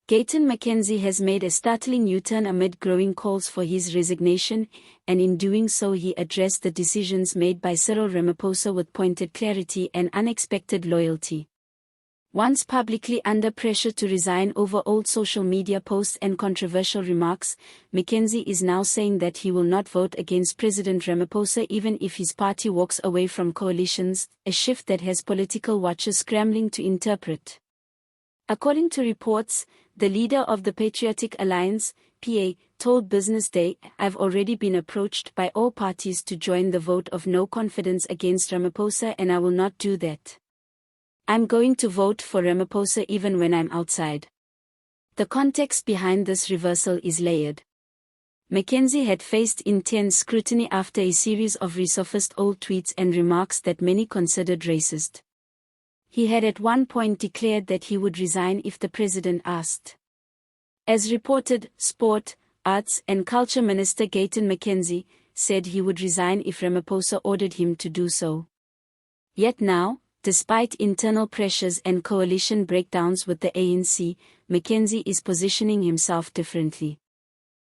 Gayton McKenzie has made a startling U-turn amid growing calls for his resignation, and in doing so he addressed the decisions made by Cyril Ramaphosa with pointed clarity and unexpected loyalty. Once publicly under pressure to resign over old social media posts and controversial remarks, McKenzie is now saying that he will not vote against President Ramaphosa even if his party walks away from coalitions, a shift that has political watchers scrambling to interpret. According to reports, the leader of the Patriotic Alliance, PA, told Business Day, "I've already been approached by all parties to join the vote of no confidence against Ramaphosa and I will not do that. I'm going to vote for Ramaphosa even when I'm outside." The context behind this reversal is layered. McKenzie had faced intense scrutiny after a series of resurfaced old tweets and remarks that many considered racist. He had at one point declared that he would resign if the president asked. As reported, Sport, Arts and Culture Minister Gayton McKenzie said he would resign if Ramaphosa ordered him to do so. Yet now, despite internal pressures and coalition breakdowns with the ANC, McKenzie is positioning himself differently.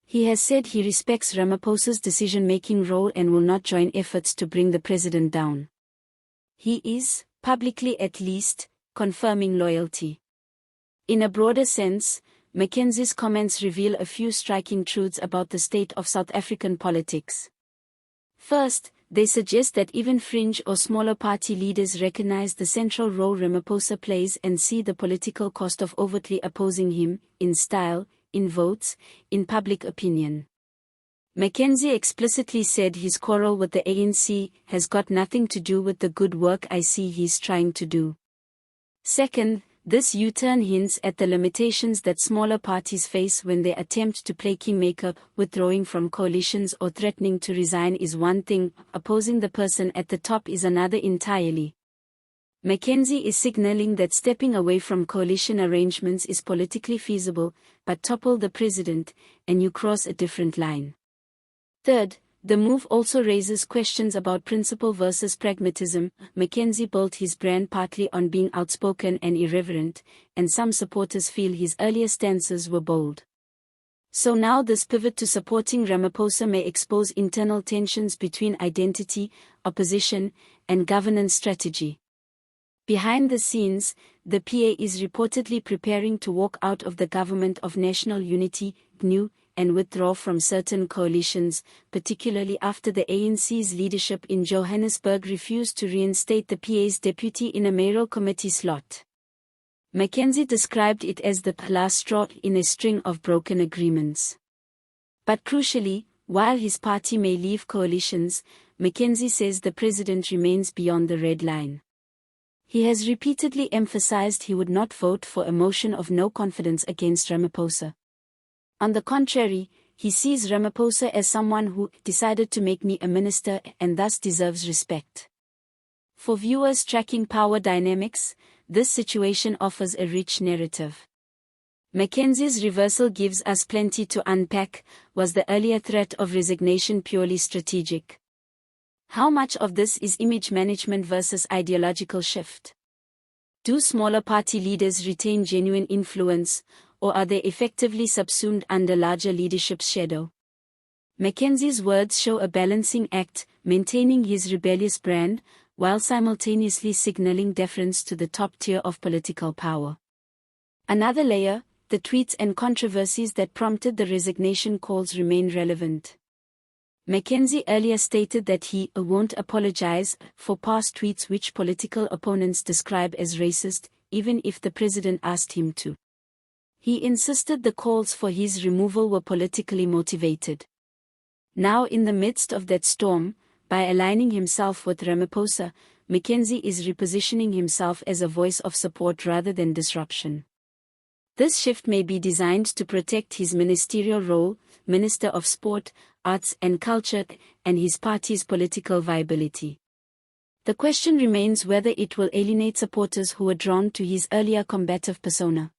He has said he respects Ramaphosa's decision-making role and will not join efforts to bring the president down. He is, publicly at least, confirming loyalty. In a broader sense, McKenzie's comments reveal a few striking truths about the state of South African politics. First, they suggest that even fringe or smaller party leaders recognize the central role Ramaphosa plays and see the political cost of overtly opposing him, in style, in votes, in public opinion. McKenzie explicitly said his quarrel with the ANC has got nothing to do with the good work I see he's trying to do. Second, this U-turn hints at the limitations that smaller parties face when they attempt to play kingmaker. Withdrawing from coalitions or threatening to resign is one thing, opposing the person at the top is another entirely. McKenzie is signaling that stepping away from coalition arrangements is politically feasible, but topple the president, and you cross a different line. Third, the move also raises questions about principle versus pragmatism. McKenzie built his brand partly on being outspoken and irreverent, and some supporters feel his earlier stances were bold. So now this pivot to supporting Ramaphosa may expose internal tensions between identity, opposition, and governance strategy. Behind the scenes, the PA is reportedly preparing to walk out of the Government of National Unity, GNU, and withdraw from certain coalitions, particularly after the ANC's leadership in Johannesburg refused to reinstate the PA's deputy in a mayoral committee slot. McKenzie described it as the last straw in a string of broken agreements. But crucially, while his party may leave coalitions, McKenzie says the president remains beyond the red line. He has repeatedly emphasized he would not vote for a motion of no confidence against Ramaphosa. On the contrary, he sees Ramaphosa as someone who decided to make me a minister and thus deserves respect. For viewers tracking power dynamics, this situation offers a rich narrative. McKenzie's reversal gives us plenty to unpack. Was the earlier threat of resignation purely strategic? How much of this is image management versus ideological shift? Do smaller party leaders retain genuine influence, or are they effectively subsumed under larger leadership's shadow? McKenzie's words show a balancing act, maintaining his rebellious brand, while simultaneously signaling deference to the top tier of political power. Another layer, the tweets and controversies that prompted the resignation calls remain relevant. McKenzie earlier stated that he won't apologize for past tweets which political opponents describe as racist, even if the president asked him to. He insisted the calls for his removal were politically motivated. Now in the midst of that storm, by aligning himself with Ramaphosa, McKenzie is repositioning himself as a voice of support rather than disruption. This shift may be designed to protect his ministerial role, Minister of Sport, Arts and Culture, and his party's political viability. The question remains whether it will alienate supporters who were drawn to his earlier combative persona.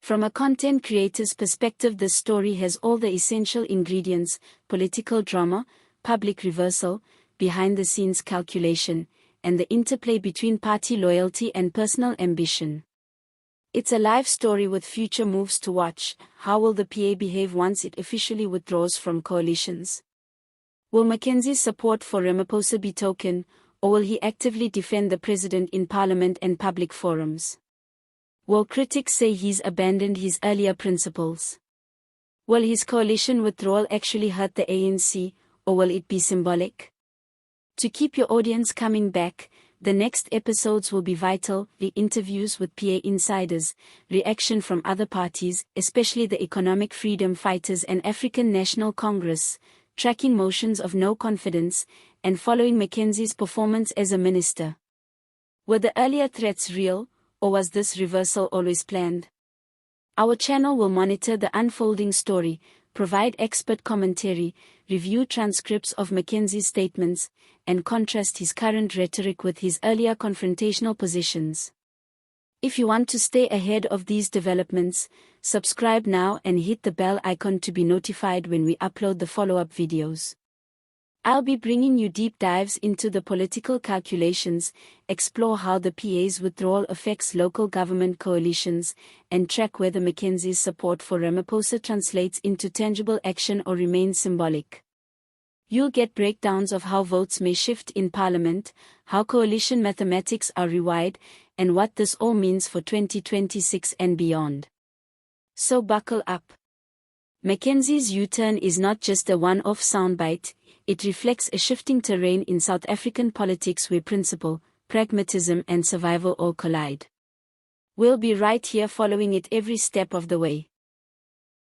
From a content creator's perspective, this story has all the essential ingredients: political drama, public reversal, behind-the-scenes calculation, and the interplay between party loyalty and personal ambition. It's a live story with future moves to watch. How will the PA behave once it officially withdraws from coalitions? Will McKenzie's support for Ramaphosa be token, or will he actively defend the president in parliament and public forums? Will critics say he's abandoned his earlier principles? Will his coalition withdrawal actually hurt the ANC, or will it be symbolic? To keep your audience coming back, the next episodes will be vital: the interviews with PA insiders, reaction from other parties, especially the Economic Freedom Fighters and African National Congress, tracking motions of no confidence, and following McKenzie's performance as a minister. Were the earlier threats real, or was this reversal always planned? Our channel will monitor the unfolding story, provide expert commentary, review transcripts of McKenzie's statements, and contrast his current rhetoric with his earlier confrontational positions. If you want to stay ahead of these developments, subscribe now and hit the bell icon to be notified when we upload the follow-up videos. I'll be bringing you deep dives into the political calculations, explore how the PA's withdrawal affects local government coalitions, and track whether McKenzie's support for Ramaphosa translates into tangible action or remains symbolic. You'll get breakdowns of how votes may shift in parliament, how coalition mathematics are rewired, and what this all means for 2026 and beyond. So buckle up. McKenzie's U-turn is not just a one-off soundbite, it reflects a shifting terrain in South African politics where principle, pragmatism and survival all collide. We'll be right here following it every step of the way.